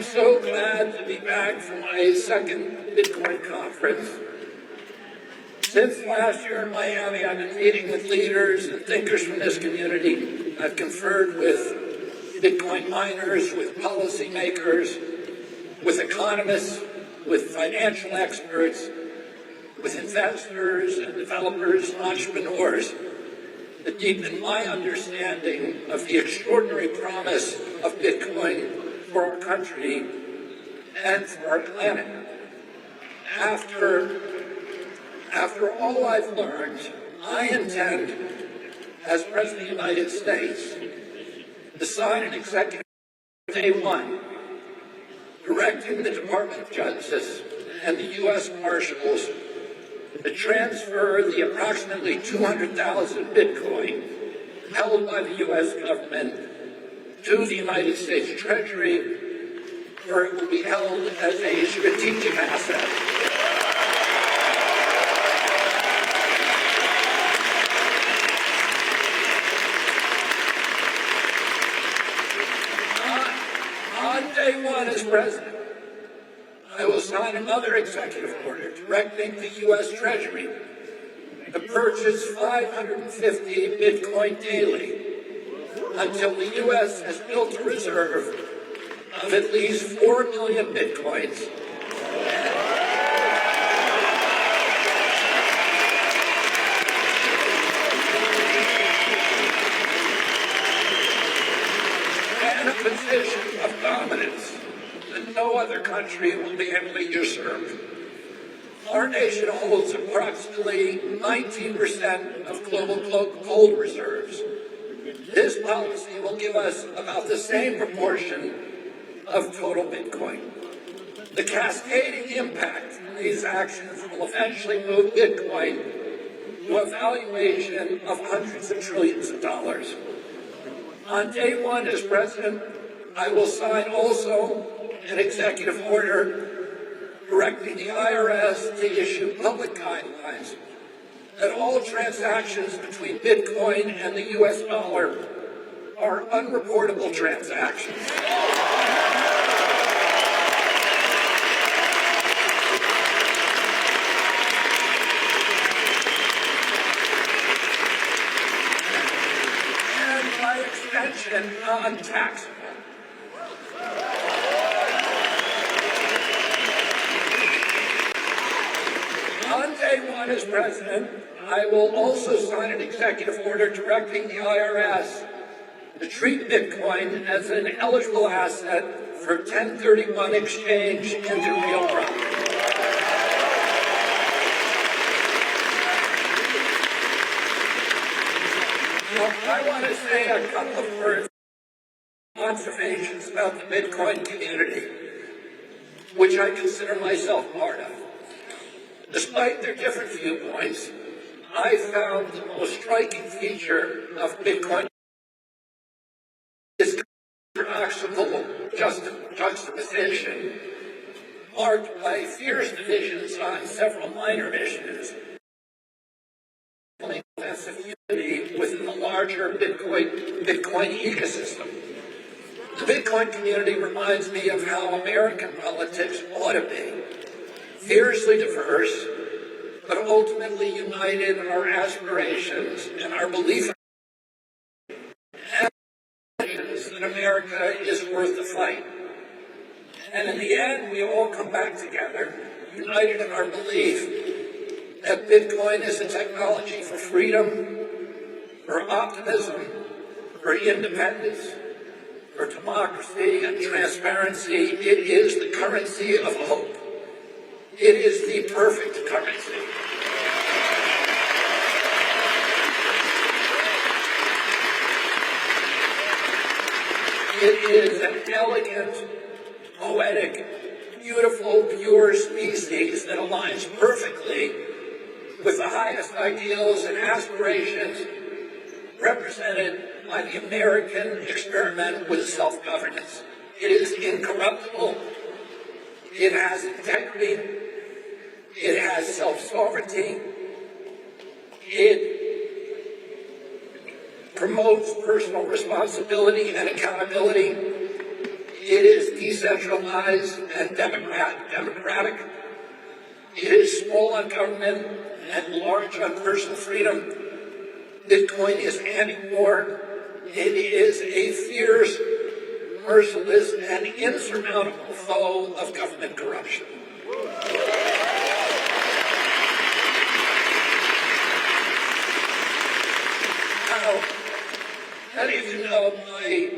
am so glad to be back for my second Bitcoin conference. Since last year in Miami, I've been meeting with leaders and thinkers from this community. I've conferred with Bitcoin miners, with policymakers, with economists, with financial experts, with investors and developers and entrepreneurs that deepen my understanding of the extraordinary promise of Bitcoin for our country and for our planet. After all I've learned, I intend, as President of the United States, to sign an executive order day one, directing the Department of Justice and the U.S. Marshals to transfer the approximately 200,000 Bitcoin held by the U.S. government to the United States Treasury, where it will be held as a strategic asset. On day one as president, I will sign another executive order directing the U.S. Treasury to purchase 550 Bitcoin daily until the U.S. has built a reserve of at least 4 million Bitcoins. And a position of dominance that no other country will be able to usurp. Our nation holds approximately 19% of global gold reserves. This policy will give us about the same proportion of total Bitcoin. The cascading impact of these actions will eventually move Bitcoin to a valuation of hundreds of trillions of dollars. On day one as president, I will sign also an executive order directing the IRS to issue public guidelines that all transactions between Bitcoin and the U.S. dollar are unreportable transactions. And by extension, non-taxable. On day one as president, I will also sign an executive order directing the IRS to treat Bitcoin as an eligible asset for 1031 exchange into real property. Now, I want to say a couple of words, observations about the Bitcoin community, which I consider myself part of. Despite their different viewpoints, I found the most striking feature of Bitcoin is paradoxical juxtaposition, marked by fierce divisions on several minor issues, and sense of unity within the larger Bitcoin ecosystem. The Bitcoin community reminds me of how American politics ought to be. Fiercely diverse, but ultimately united in our aspirations and our belief that America is worth the fight. And in the end, we all come back together, united in our belief that Bitcoin is a technology for freedom, for optimism, for independence, for democracy and transparency. It is the currency of hope. It is the perfect currency. It is an elegant, poetic, beautiful, pure species that aligns perfectly with the highest ideals and aspirations represented by the American experiment with self-governance. It is incorruptible. It has integrity. It has self-sovereignty. It promotes personal responsibility and accountability. It is decentralized and democratic. It is small on government and large on personal freedom. Bitcoin is anti-war. It is a fierce, merciless, and insurmountable foe of government corruption. Now, many of you know my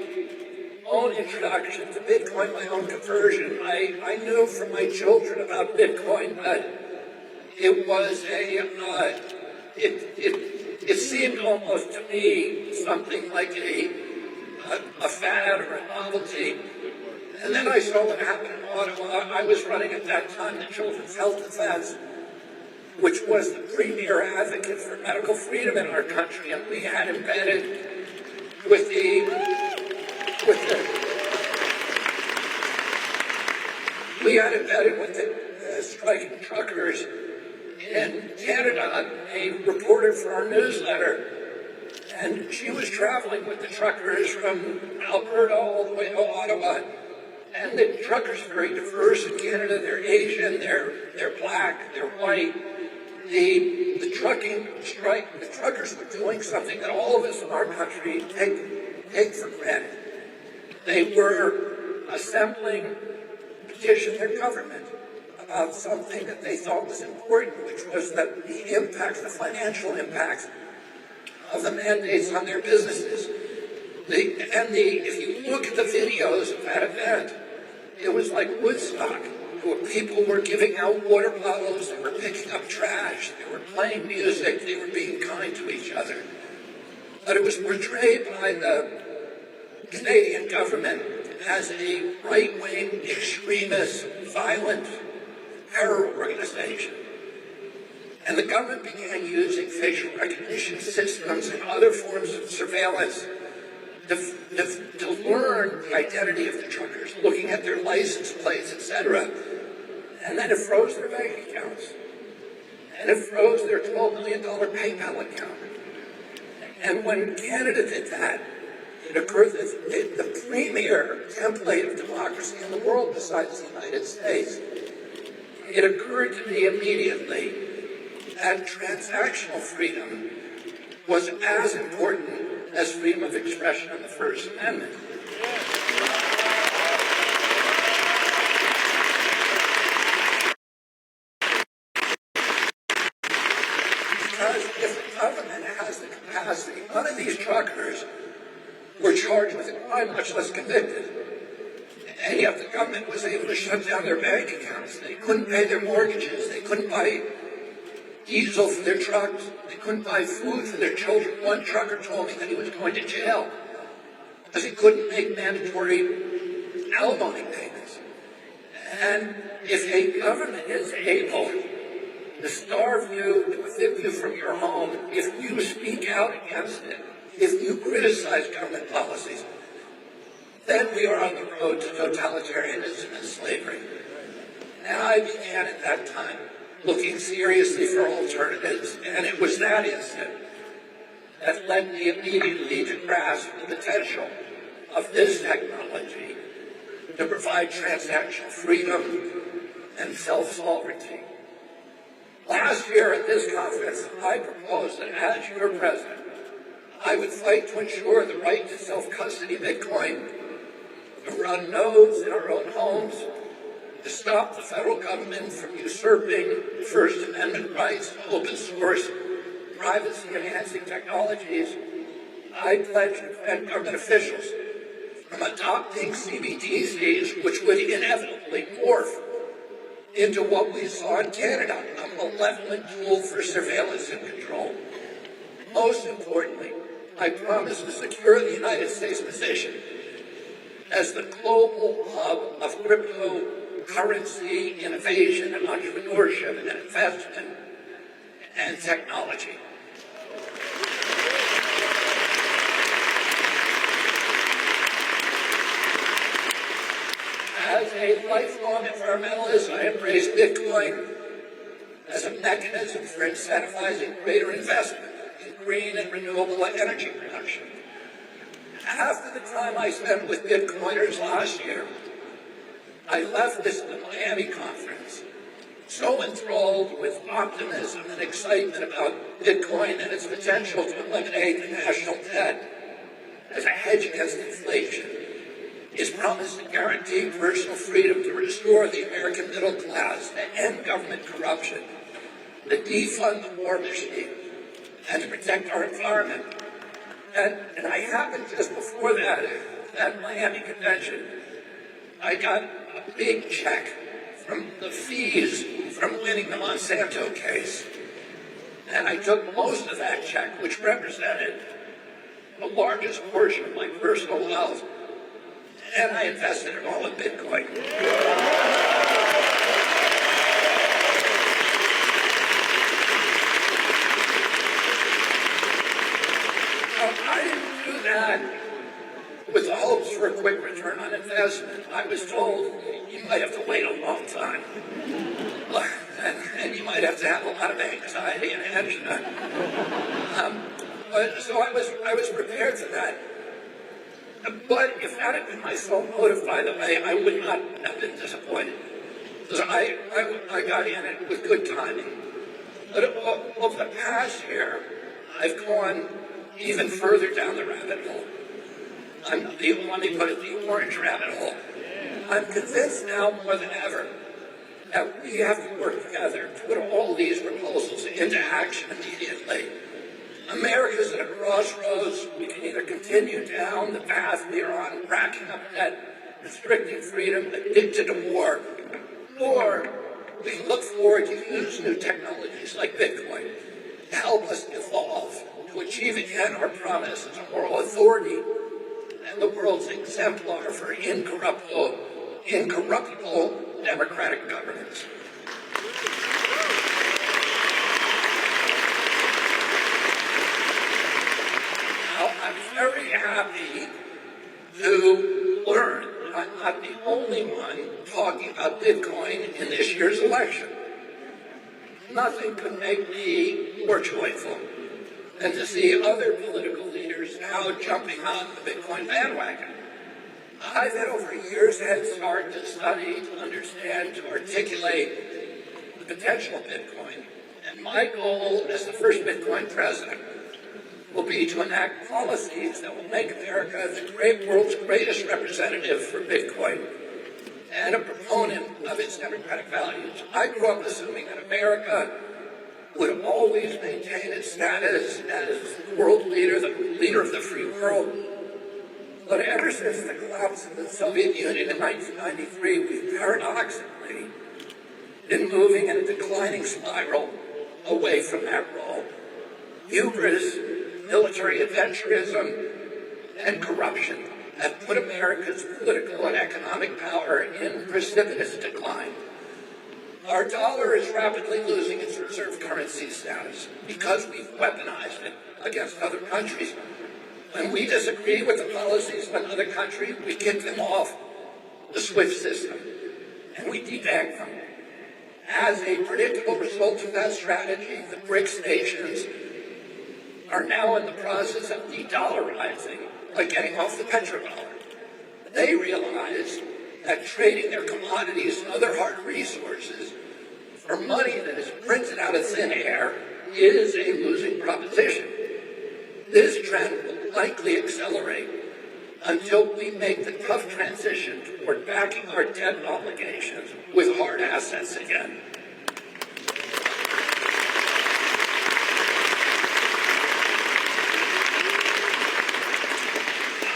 own introduction to Bitcoin, my own conversion. I knew from my children about Bitcoin that it was it seemed almost to me something like a fad or a novelty. And then I saw what happened in Ottawa. I was running at that time the Children's Health Defense, which was the premier advocate for medical freedom in our country, and we had embedded with the striking truckers in Canada, a reporter for our newsletter, and she was traveling with the truckers from Alberta all the way to Ottawa. And the truckers are very diverse in Canada. They're Asian, they're black, they're white. The trucking strike, the truckers were doing something that all of us in our country take for granted. They were assembling, petition their government about something that they thought was important, which was that the impact, the financial impacts of the mandates on their businesses. If you look at the videos of that event, it was like Woodstock. People were giving out water bottles, they were picking up trash, they were playing music, they were being kind to each other. But it was portrayed by the Canadian government as a right-wing, extremist, violent terror organization. And the government began using facial recognition systems and other forms of surveillance to learn the identity of the truckers, looking at their license plates, etc. And then it froze their bank accounts. And it froze their $12 million PayPal account. And when Canada did that, it occurred that the premier template of democracy in the world besides the United States, it occurred to me immediately that transactional freedom was as important as freedom of expression in the First Amendment. Because if the government has the capacity, none of these truckers were charged with a crime, much less convicted. And yet the government was able to shut down their bank accounts. They couldn't pay their mortgages. They couldn't buy diesel for their trucks. They couldn't buy food for their children. One trucker told me that he was going to jail because he couldn't make mandatory alimony payments. And if a government is able to starve you, to evict you from your home, if you speak out against it, if you criticize government policies, then we are on the road to totalitarianism and slavery. And I began at that time looking seriously for alternatives, and it was that instant that led me immediately to grasp the potential of this technology to provide transactional freedom and self-sovereignty. Last year at this conference, I proposed that as your president, I would fight to ensure the right to self-custody Bitcoin, to run nodes in our own homes, to stop the federal government from usurping First Amendment rights to open source, privacy-enhancing technologies. I pledge to prevent government officials from adopting CBDCs, which would inevitably morph into what we saw in Canada, a malevolent tool for surveillance and control. Most importantly, I promise to secure the United States position as the global hub of cryptocurrency, innovation, and entrepreneurship, and investment, and technology. As a lifelong environmentalist, I embrace Bitcoin as a mechanism for incentivizing greater investment in green and renewable energy production. After the time I spent with Bitcoiners last year, I left this Miami conference so enthralled with optimism and excitement about Bitcoin and its potential to eliminate the national debt as a hedge against inflation, its promise to guarantee personal freedom to restore the American middle class, to end government corruption, to defund the war machine, and to protect our environment. And I happened just before that Miami convention, I got a big check from the fees from winning the Monsanto case. And I took most of that check, which represented the largest portion of my personal wealth, and I invested it all in Bitcoin. I didn't do that with the hopes for a quick return on investment. I was told you might have to wait a long time. And you might have to have a lot of anxiety and angina. So I was prepared for that. But if that had been my sole motive, by the way, I would not have been disappointed. Because I got in it with good timing. But over the past year, I've gone even further down the rabbit hole. Let me put it, the orange rabbit hole. I'm convinced now more than ever that we have to work together to put all these proposals into action immediately. America's at a crossroads. We can either continue down the path we are on, racking up debt, restricting freedom, addicted to war, or we can look forward to use new technologies like Bitcoin to help us evolve, to achieve again our promise as a moral authority and the world's exemplar for incorruptible democratic governance. Now, I'm very happy to learn I'm not the only one talking about Bitcoin in this year's election. Nothing could make me more joyful than to see other political leaders now jumping on the Bitcoin bandwagon. I've had over a year's head start to study, to understand, to articulate the potential of Bitcoin. And my goal as the first Bitcoin president will be to enact policies that will make America the world's greatest representative for Bitcoin and a proponent of its democratic values. I grew up assuming that America would always maintain its status as the world leader, the leader of the free world. But ever since the collapse of the Soviet Union in 1993, we've paradoxically been moving in a declining spiral away from that role. Hubris, military adventurism, and corruption have put America's political and economic power in precipitous decline. Our dollar is rapidly losing its reserve currency status because we've weaponized it against other countries. When we disagree with the policies of another country, we kick them off the SWIFT system and we debag them. As a predictable result of that strategy, the BRICS nations are now in the process of de-dollarizing by getting off the petrodollar. They realize that trading their commodities and other hard resources for money that is printed out of thin air is a losing proposition. This trend will likely accelerate until we make the tough transition toward backing our debt obligations with hard assets again.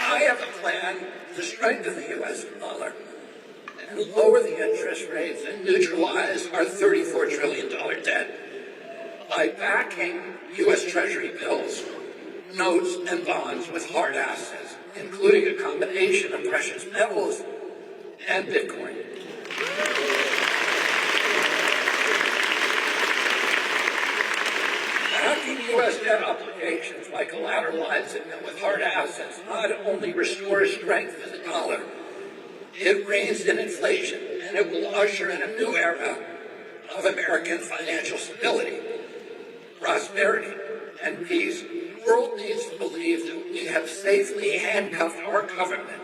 I have a plan to strengthen the U.S. dollar and lower the interest rates and neutralize our $34 trillion debt by backing U.S. Treasury bills, notes, and bonds with hard assets, including a combination of precious metals and Bitcoin. Backing U.S. debt obligations by collateralizing them with hard assets not only restores strength to the dollar, it reins in inflation, and it will usher in a new era of American financial stability, prosperity, and peace world needs to believe that we have safely handcuffed our government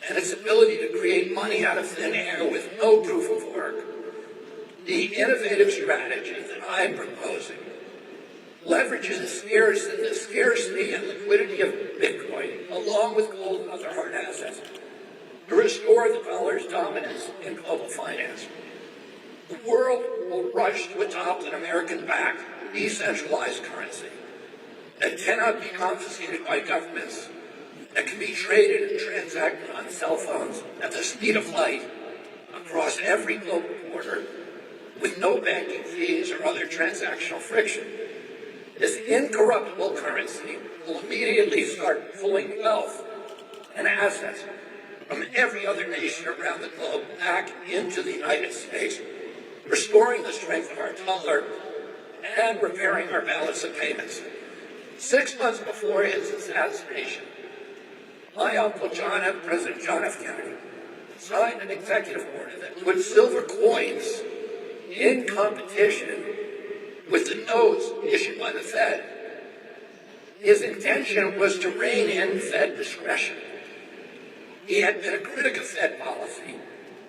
and its ability to create money out of thin air with no proof of work. The innovative strategy that I'm proposing leverages the scarcity and liquidity of Bitcoin, along with gold and other hard assets, to restore the dollar's dominance in global finance. The world will rush to adopt an American-backed, decentralized currency that cannot be confiscated by governments, that can be traded and transacted on cell phones at the speed of light across every global border with no banking fees or other transactional friction. This incorruptible currency will immediately start pulling wealth and assets from every other nation around the globe back into the United States, restoring the strength of our dollar and repairing our balance of payments. 6 months before his assassination, my uncle President John F. Kennedy, signed an executive order that put silver coins in competition with the notes issued by the Fed. His intention was to rein in Fed discretion. He had been a critic of Fed policy,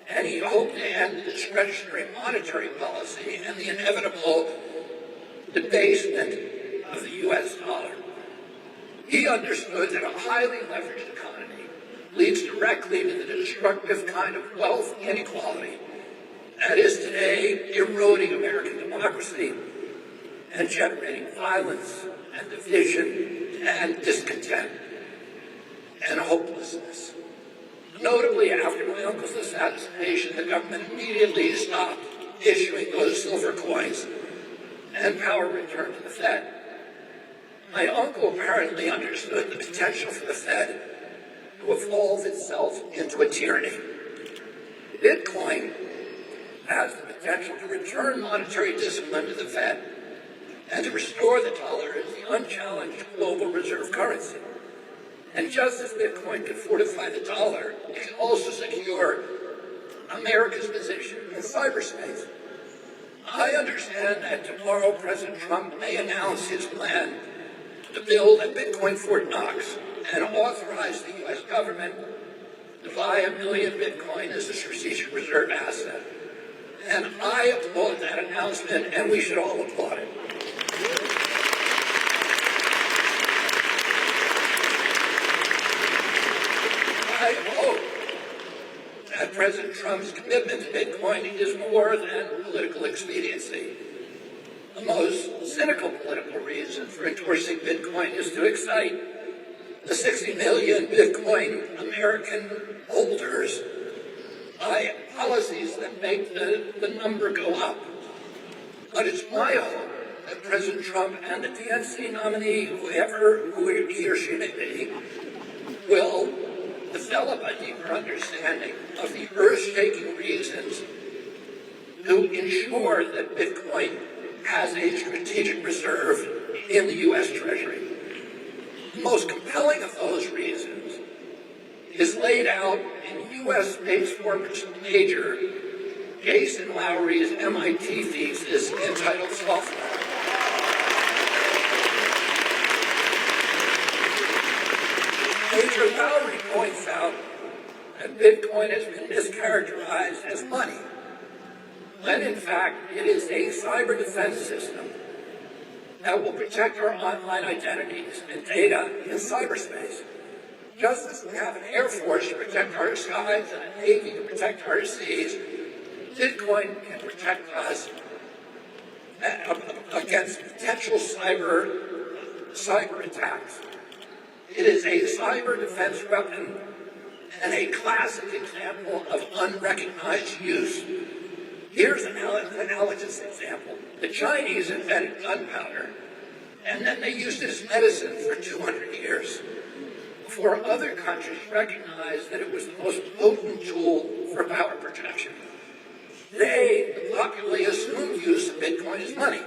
and he hoped to end the discretionary monetary policy and the inevitable debasement of the U.S. dollar. He understood that a highly leveraged economy leads directly to the destructive kind of wealth inequality that is today eroding American democracy and generating violence and division and discontent and hopelessness. Notably, after my uncle's assassination, the government immediately stopped issuing those silver coins and power returned to the Fed. My uncle apparently understood the potential for the Fed to evolve itself into a tyranny. Bitcoin has the potential to return monetary discipline to the Fed and to restore the dollar as the unchallenged global reserve currency. And just as Bitcoin can fortify the dollar, it can also secure America's position in cyberspace. I understand that tomorrow President Trump may announce his plan to build a Bitcoin Fort Knox and authorize the U.S. government to buy 1 million Bitcoin as a strategic reserve asset. And I applaud that announcement, and we should all applaud it. I hope that President Trump's commitment to Bitcoin is more than political expediency. The most cynical political reason for endorsing Bitcoin is to excite the 60 million Bitcoin American holders by policies that make the number go up. But it's my hope that President Trump and the DNC nominee, whoever he or she may be, will develop a deeper understanding of the earth-shaking reasons to ensure that Bitcoin has a strategic reserve in the U.S. Treasury. The most compelling of those reasons is laid out in U.S.-based former major Jason Lowery's MIT thesis entitled Software. Major Lowery points out that Bitcoin has been mischaracterized as money, when in fact it is a cyber defense system that will protect our online identities and data in cyberspace. Just as we have an Air Force to protect our skies and a Navy to protect our seas, Bitcoin can protect us against potential cyber attacks. It is a cyber defense weapon and a classic example of unrecognized use. Here's an analogous example. The Chinese invented gunpowder, and then they used it as medicine for 200 years before other countries recognized that it was the most potent tool for power protection. Today, the popularly assumed use of Bitcoin is money.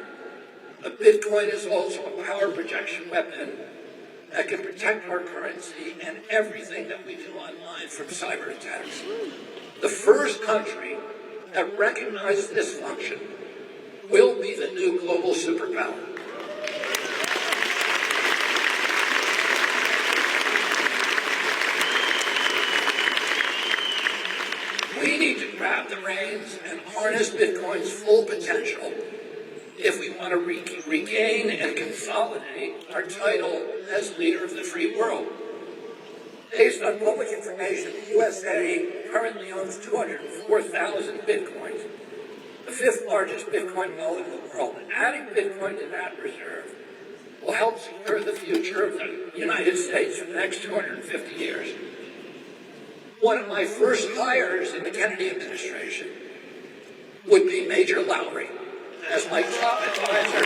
But Bitcoin is also a power projection weapon that can protect our currency and everything that we do online from cyber attacks. The first country that recognizes this function will be the new global superpower. harness Bitcoin's full potential if we want to regain and consolidate our title as leader of the free world. Based on public information, the USA currently owns 204,000 Bitcoins, the fifth largest Bitcoin wallet in the world. Adding Bitcoin to that reserve will help secure the future of the United States for the next 250 years. One of my first hires in the Kennedy administration would be Major Lowry as my top advisor.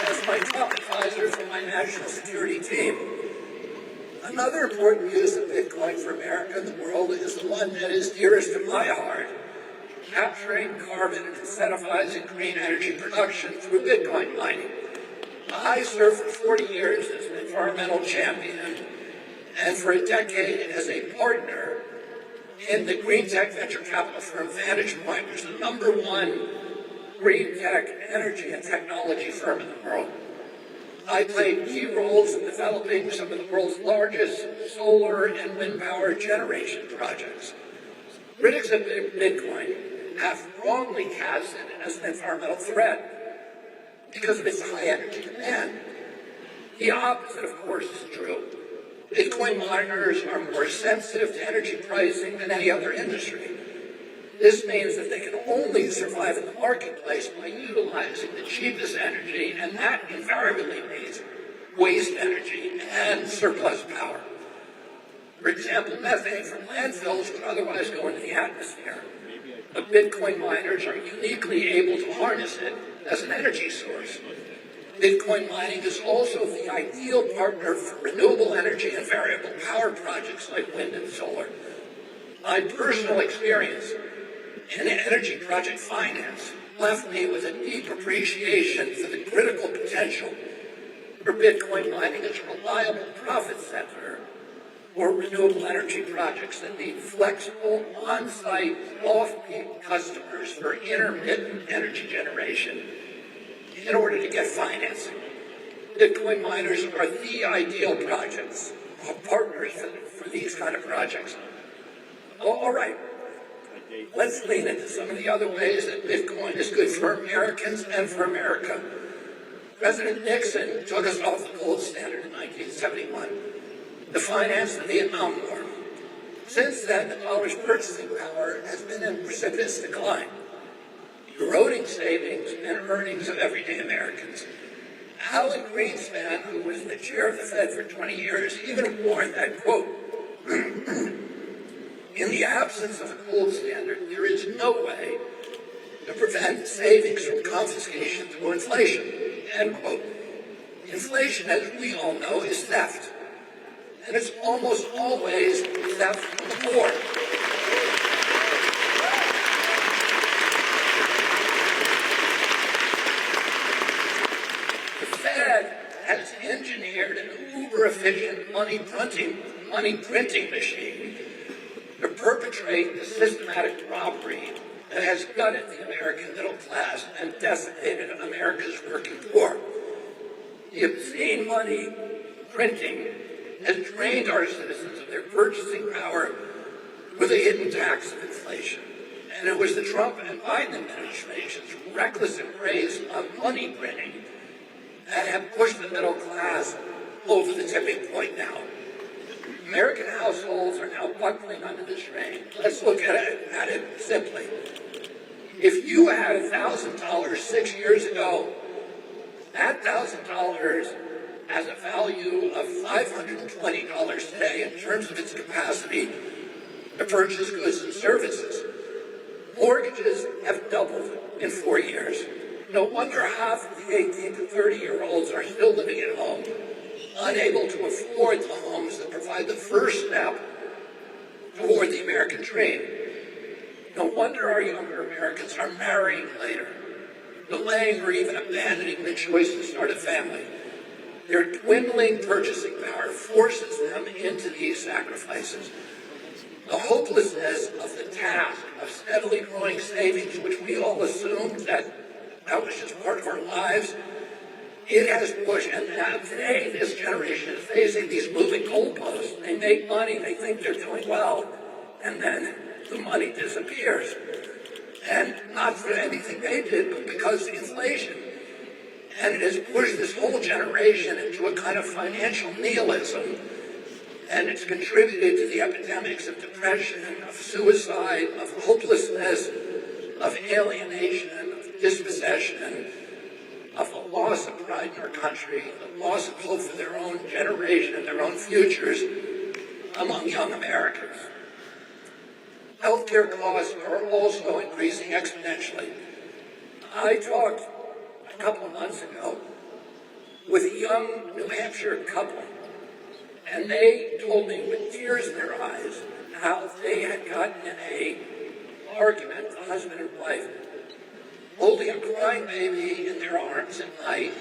As my top advisor for my national security team. Another important use of Bitcoin for America and the world is the one that is dearest to my heart: capturing carbon and incentivizing green energy production through Bitcoin mining. I served for 40 years as an environmental champion and for a decade as a partner in the green tech venture capital firm Vantage Point, which is the #1 green tech energy and technology firm in the world. I played key roles in developing some of the world's largest solar and wind power generation projects. Critics of Bitcoin have wrongly cast it as an environmental threat because of its high energy demand. The opposite, of course, is true. Bitcoin miners are more sensitive to energy pricing than any other industry. This means that they can only survive in the marketplace by utilizing the cheapest energy, and that invariably means waste energy and surplus power. For example, methane from landfills would otherwise go into the atmosphere, but Bitcoin miners are uniquely able to harness it as an energy source. Bitcoin mining is also the ideal partner for renewable energy and variable power projects like wind and solar. My personal experience in energy project finance left me with a deep appreciation for the critical potential for Bitcoin mining as a reliable profit center for renewable energy projects that need flexible, on-site, off-peak customers for intermittent energy generation in order to get financing. Bitcoin miners are the ideal projects, or partners for these kind of projects. All right, let's lean into some of the other ways that Bitcoin is good for Americans and for America. President Nixon took us off the gold standard in 1971 to finance the Vietnam War. Since then, the dollar's purchasing power has been in precipitous decline, eroding savings and earnings of everyday Americans. Alan Greenspan, who was the chair of the Fed for 20 years, even warned that, quote, in the absence of a gold standard, there is no way to prevent savings from confiscation through inflation, end quote. Inflation, as we all know, is theft. And it's almost always theft from the poor. The Fed has engineered an uber-efficient money printing machine to perpetrate the systematic robbery that has gutted the American middle class and decimated America's working poor. The obscene money printing has drained our citizens of their purchasing power with a hidden tax of inflation. And it was the Trump and Biden administration's reckless embrace of money printing that have pushed the middle class over the tipping point now. American households are now buckling under the strain. Let's look at it simply. If you had $1,000 6 years ago, that $1,000 has a value of $520 today in terms of its capacity to purchase goods and services. Mortgages have doubled in 4 years. No wonder half of the 18 to 30-year-olds are still living at home, unable to afford the homes that provide the first step toward the American dream. No wonder our younger Americans are marrying later, delaying or even abandoning the choice to start a family. Their dwindling purchasing power forces them into these sacrifices. The hopelessness of the task of steadily growing savings, which we all assumed that was just part of our lives, It has pushed, and now today this generation is facing these moving goalposts. They make money, they think they're doing well, and then the money disappears. And not for anything they did, but because of inflation. And it has pushed this whole generation into a kind of financial nihilism. And it's contributed to the epidemics of depression, of suicide, of hopelessness, of alienation, of dispossession, of the loss of pride in our country, the loss of hope for their own generation and their own futures among young Americans. Healthcare costs are also increasing exponentially. I talked a couple of months ago with a young New Hampshire couple, and they told me with tears in their eyes how they had gotten in an argument, husband and wife, holding a crying baby in their arms at night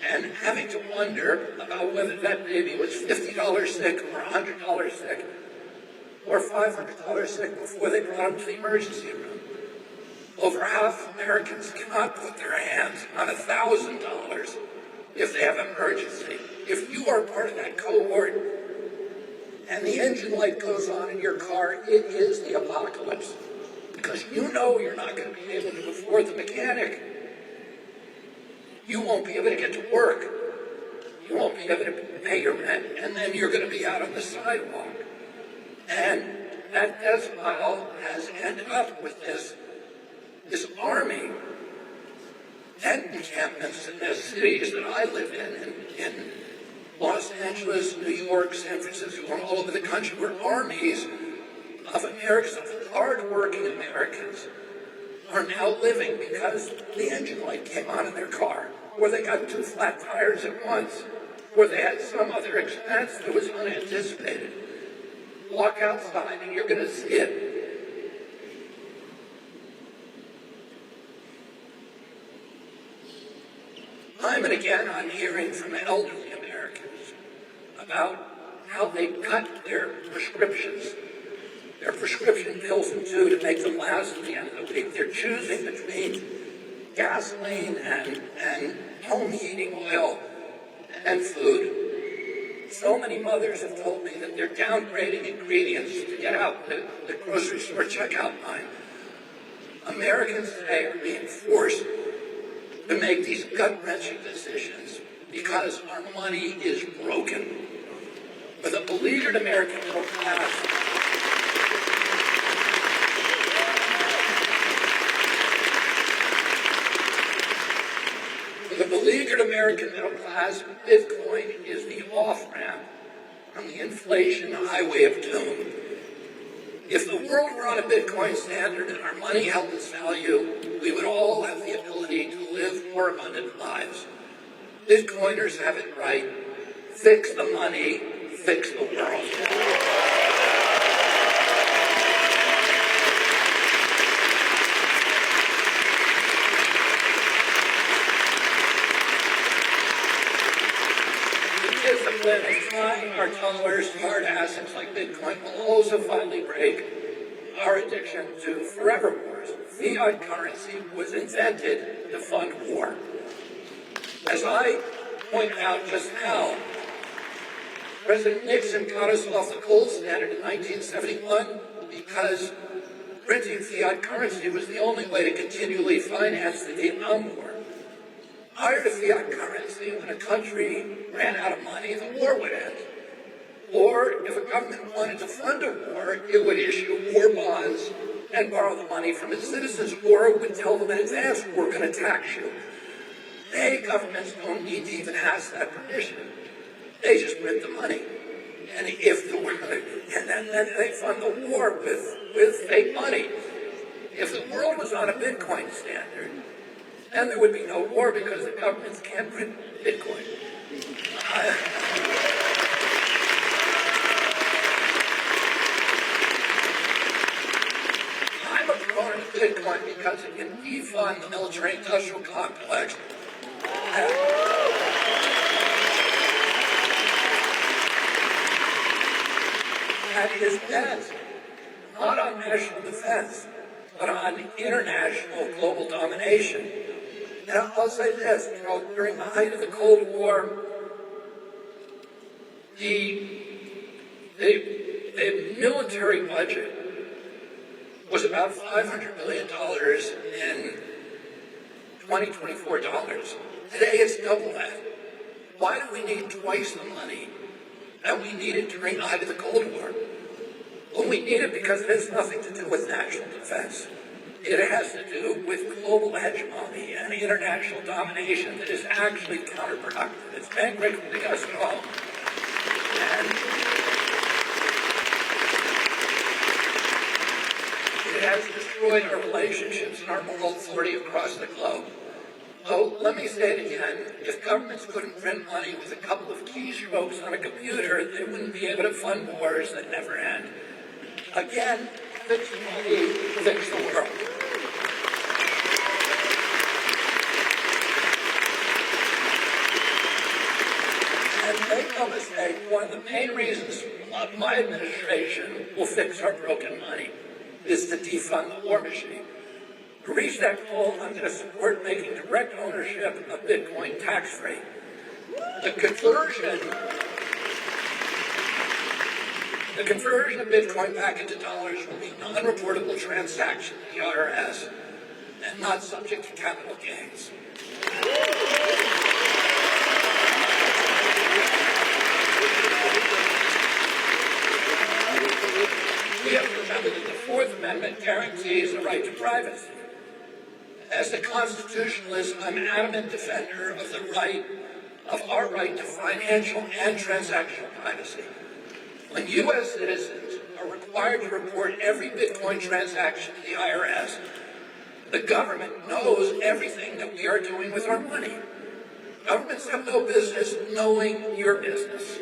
and having to wonder about whether that baby was $50 sick or $100 sick or $500 sick before they brought him to the emergency room. Over half of Americans cannot put their hands on $1,000 if they have an emergency. If you are part of that cohort and the engine light goes on in your car, it is the apocalypse. Because you know you're not going to be able to afford the mechanic. You won't be able to get to work. You won't be able to pay your rent, and then you're going to be out on the sidewalk. And that decibel has ended up with this army, tent encampments in the cities that I live in Los Angeles, New York, San Francisco, and all over the country, where armies of Americans, of hard-working Americans, are now living because the engine light came on in their car, or they got 2 flat tires at once, or they had some other expense that was unanticipated. Walk outside and you're going to see it. Time and again I'm hearing from elderly Americans about how they cut their prescription pills in two to make them last at the end of the week. They're choosing between gasoline and home heating oil and food. So many mothers have told me that they're downgrading ingredients to get out the grocery store checkout line. Americans today are being forced to make these gut-wrenching decisions because our money is broken. For the beleaguered American middle class, Bitcoin is the off-ramp on the inflation highway of doom. If the world were on a Bitcoin standard and our money held its value, we would all have the ability to live more abundant lives. Bitcoiners have it right. Fix the money, fix the world. Trying our dollars to hard assets like Bitcoin will also finally break our addiction to forever wars. Fiat currency was invented to fund war. As I pointed out just now, President Nixon got us off the gold standard in 1971 because printing fiat currency was the only way to continually finance the Vietnam War. Prior to fiat currency, when a country ran out of money, the war would end. Or if a government wanted to fund a war, it would issue war bonds and borrow the money from its citizens, or it would tell them in advance, we're going to tax you. Today, governments don't need to even ask that permission. They just print the money. And then they fund the war with fake money. If the world was on a Bitcoin standard, then there would be no war because the governments can't print Bitcoin. I'm a proponent of Bitcoin because it can defund the military-industrial complex. That is bent not on national defense, but on international global domination. And I'll say this, during the height of the Cold War, the military budget was about $500 billion in 2024 dollars. Today it's double that. Why do we need twice the money that we needed during the height of the Cold War? Well, we need it because it has nothing to do with national defense. It has to do with global hegemony and international domination that is actually counterproductive. It's bankrupting us all. And it has destroyed our relationships and our moral authority across the globe. So let me say it again. If governments couldn't print money with a couple of keystrokes on a computer, they wouldn't be able to fund wars that never end. Again, fix money, fix the world. And make no mistake, one of the main reasons my administration will fix our broken money is to defund the war machine. To reach that goal, I'm going to support making direct ownership of Bitcoin tax-free. The conversion of Bitcoin back into dollars will be non-reportable transaction to the IRS and not subject to capital gains. We have to remember that the Fourth Amendment guarantees the right to privacy. As a constitutionalist, I'm an adamant defender of our right to financial and transactional privacy. When U.S. citizens are required to report every Bitcoin transaction to the IRS, the government knows everything that we are doing with our money. Governments have no business knowing your business.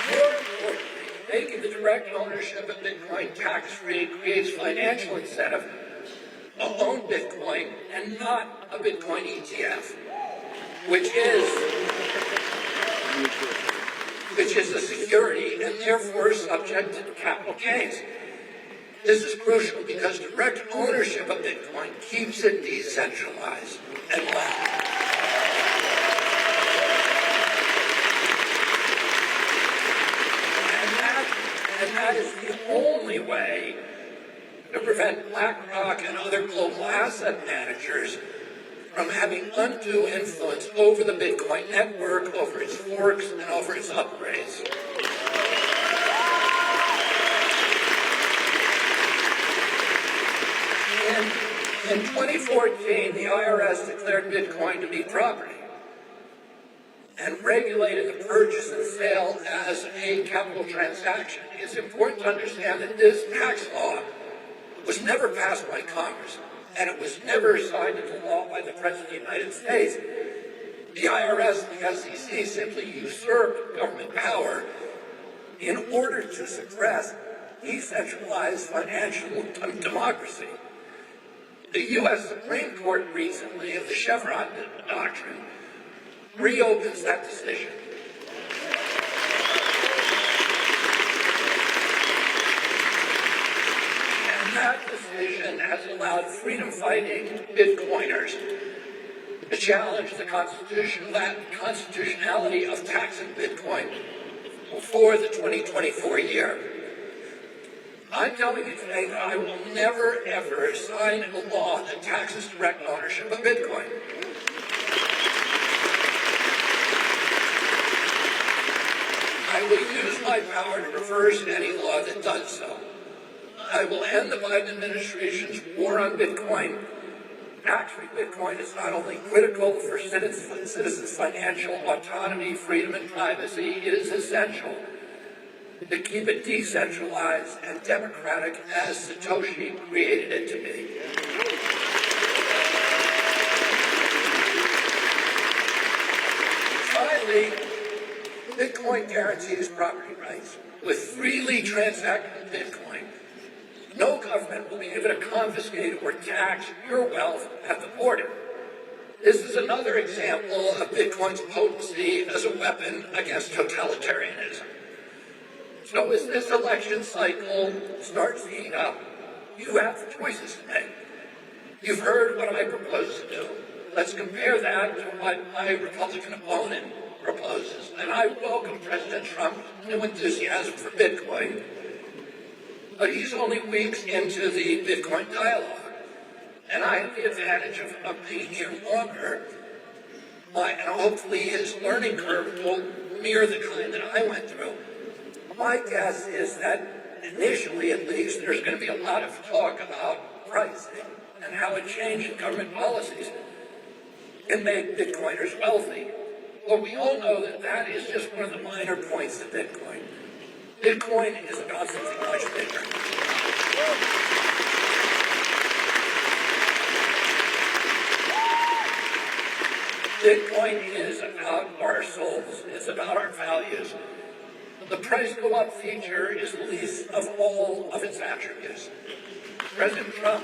More importantly, making the direct ownership of Bitcoin tax-free creates financial incentive to own Bitcoin and not a Bitcoin ETF, which is a security and therefore subject to capital gains. This is crucial because direct ownership of Bitcoin keeps it decentralized and left. And that is the only way to prevent BlackRock and other global asset managers from having undue influence over the Bitcoin network, over its forks, and over its upgrades. In 2014, the IRS declared Bitcoin to be property and regulated the purchase and sale as a capital transaction. It's important to understand that this tax law was never passed by Congress, and it was never signed into law by the President of the United States. The IRS and the SEC simply usurped government power in order to suppress decentralized financial democracy. The U.S. Supreme Court recently, of the Chevron doctrine, reopens that decision. And that decision has allowed freedom-fighting Bitcoiners to challenge the constitutionality of taxing Bitcoin for the 2024 year. I'm telling you today that I will never, ever sign a law that taxes direct ownership of Bitcoin. I will use my power to reverse any law that does so. I will end the Biden administration's war on Bitcoin. Tax-free Bitcoin is not only critical for citizens' financial autonomy, freedom, and privacy, it is essential to keep it decentralized and democratic as Satoshi created it to be. Finally, Bitcoin guarantees property rights. With freely transacted Bitcoin, no government will be able to confiscate or tax your wealth at the border. This is another example of Bitcoin's potency as a weapon against totalitarianism. So as this election cycle starts heating up, you have choices to make. You've heard what I propose to do. Let's compare that to what my Republican opponent proposes. And I welcome President Trump's new enthusiasm for Bitcoin, but he's only weeks into the Bitcoin dialogue. And I have the advantage of being here longer, and hopefully his learning curve will mirror the kind that I went through. My guess is that initially, at least, there's going to be a lot of talk about pricing and how a change in government policies can make Bitcoiners wealthy. But we all know that that is just one of the minor points of Bitcoin. Bitcoin is about something much bigger. Bitcoin is about our souls. It's about our values. The price go up feature is the least of all of its attributes. President Trump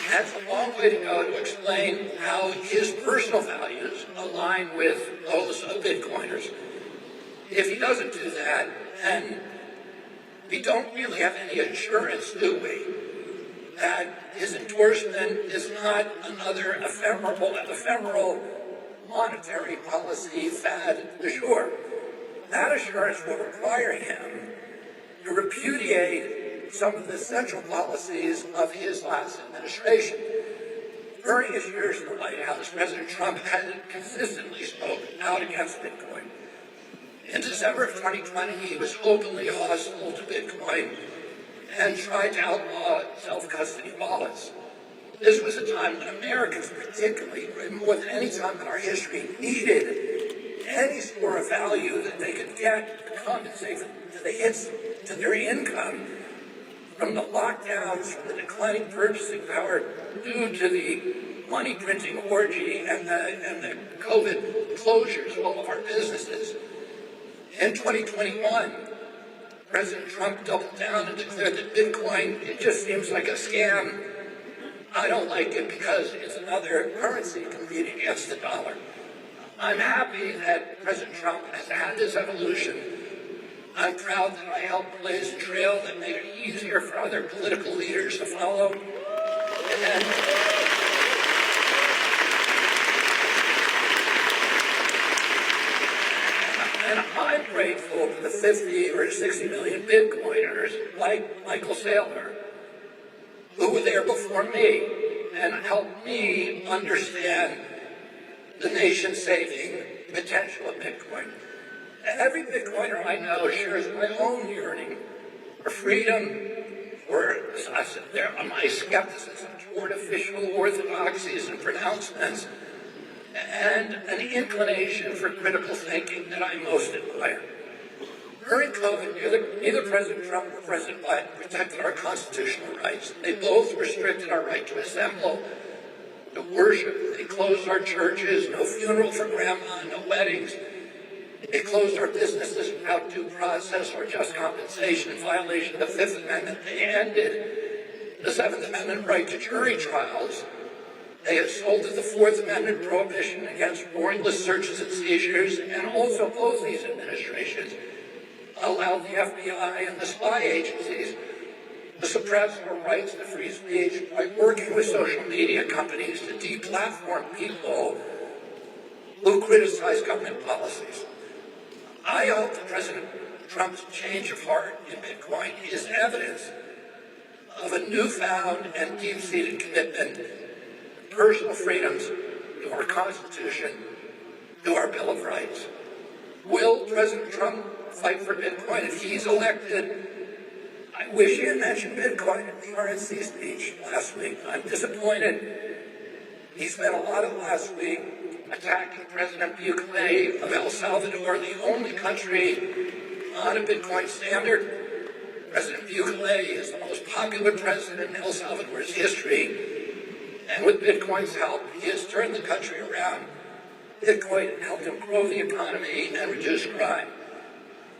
has a long way to go to explain how his personal values align with those of Bitcoiners. If he doesn't do that, then we don't really have any assurance, do we, that his endorsement is not another ephemeral monetary policy fad du jour. That assurance will require him to repudiate some of the central policies of his last administration. During his years in the White House, President Trump had consistently spoken out against Bitcoin. In December of 2020, he was openly hostile to Bitcoin and tried to outlaw self-custody wallets. This was a time when Americans, particularly, more than any time in our history, needed any sort of value that they could get to compensate for the hits to their income from the lockdowns, from the declining purchasing power due to the money printing orgy and the COVID closures of all of our businesses. In 2021, President Trump doubled down and declared that Bitcoin, it just seems like a scam. I don't like it because it's another currency competing against the dollar. I'm happy that President Trump has had this evolution. I'm proud that I helped blaze a trail that made it easier for other political leaders to follow. And I'm grateful for the 50 or 60 million Bitcoiners like Michael Saylor, who were there before me and helped me understand the nation-saving potential of Bitcoin. Every Bitcoiner I know shares my own yearning for freedom, for my skepticism toward official orthodoxies and pronouncements, and an inclination for critical thinking that I most admire. During COVID, neither President Trump nor President Biden protected our constitutional rights. They both restricted our right to assemble, to worship. They closed our churches, no funeral for grandma, no weddings. They closed our businesses without due process or just compensation in violation of the Fifth Amendment. They ended the Seventh Amendment right to jury trials. They assaulted the Fourth Amendment prohibition against warrantless searches and seizures, and also both these administrations allowed the FBI and the spy agencies to suppress our rights to free speech by working with social media companies to deplatform people who criticize government policies. I hope that President Trump's change of heart in Bitcoin is evidence of a newfound and deep-seated commitment to personal freedoms, to our Constitution, to our Bill of Rights. Will President Trump fight for Bitcoin if he's elected? I wish he had mentioned Bitcoin in the RNC speech last week. I'm disappointed. He spent a lot of last week attacking President Bukele of El Salvador, the only country on a Bitcoin standard. President Bukele is the most popular president in El Salvador's history. And with Bitcoin's help, he has turned the country around. Bitcoin helped him grow the economy and reduce crime.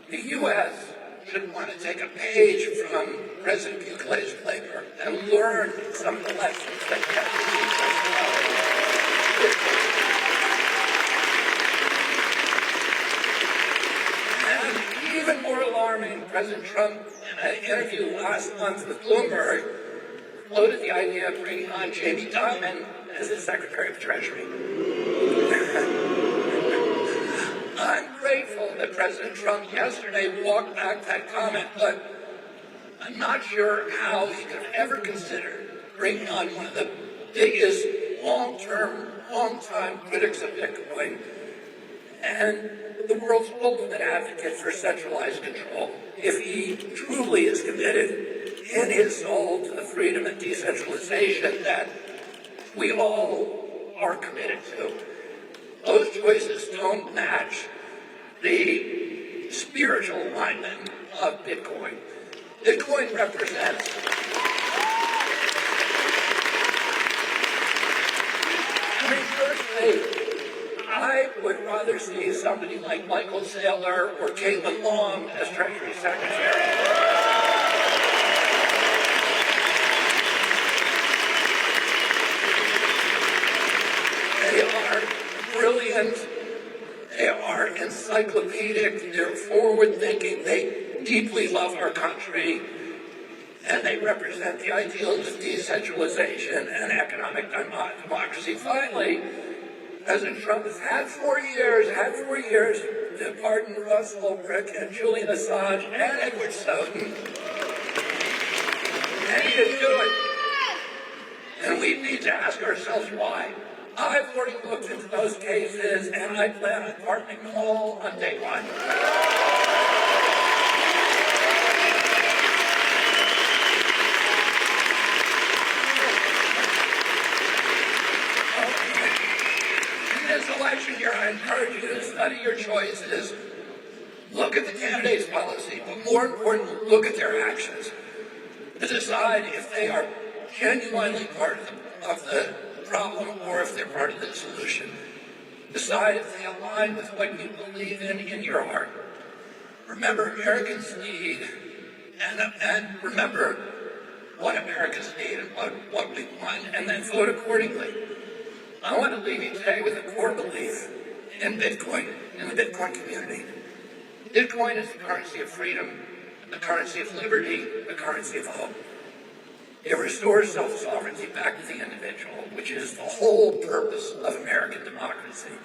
The U.S. should want to take a page from President Bukele's playbook and learn some of the lessons that he had to teach us about Bitcoin. Even more alarming, President Trump, in an interview last month with Bloomberg, floated the idea of bringing on Jamie Dimon as the Secretary of Treasury. I'm grateful that President Trump yesterday walked back that comment, but I'm not sure how he could ever consider bringing on one of the biggest long-time critics of Bitcoin and the world's ultimate advocate for centralized control, if he truly is committed in his soul to the freedom and decentralization that we all are committed to. Those choices don't match the spiritual alignment of Bitcoin. Bitcoin represents personally, I would rather see somebody like Michael Saylor or Caitlin Long as Treasury Secretary. They are brilliant. They are encyclopedic. They're forward-thinking. They deeply love our country. And they represent the ideals of decentralization and economic democracy. Finally, President Trump has had 4 years to pardon Russ Ulbricht and Julian Assange and Edward Snowden. And he didn't do it. And we need to ask ourselves why. I've already looked into those cases, and I plan on pardoning them all on day one. Election year, I encourage you to study your choices, look at the candidate's policy, but more importantly, look at their actions to decide if they are genuinely part of the problem or if they're part of the solution. Decide if they align with what you believe in your heart. Remember, Americans need, and remember what Americans need and what we want, and then vote accordingly. I want to leave you today with a core belief in Bitcoin, in the Bitcoin community. Bitcoin is the currency of freedom, the currency of liberty, the currency of hope. It restores self-sovereignty back to the individual, which is the whole purpose of American democracy.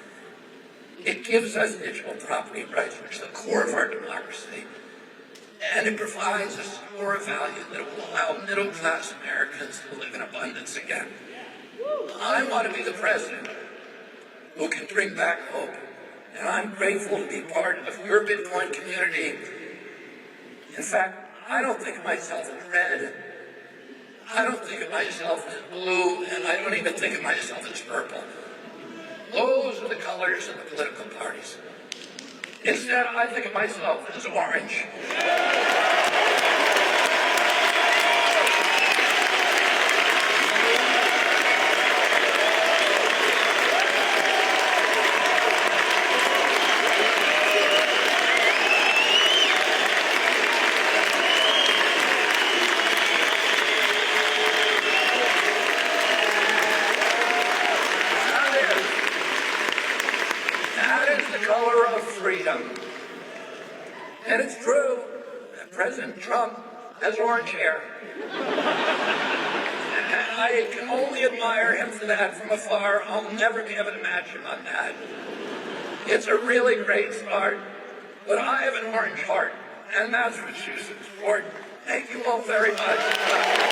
It gives us digital property rights, which is the core of our democracy. And it provides a store of value that will allow middle-class Americans to live in abundance again. I want to be the president who can bring back hope, and I'm grateful to be part of your Bitcoin community. In fact, I don't think of myself as red, I don't think of myself as blue, and I don't even think of myself as purple. Those are the colors of the political parties. Instead, I think of myself as orange. Freedom. And it's true that President Trump has orange hair. And I can only admire him for that from afar. I'll never be able to match him on that. It's a really great start, but I have an orange heart, and that's what you support. Thank you all very much.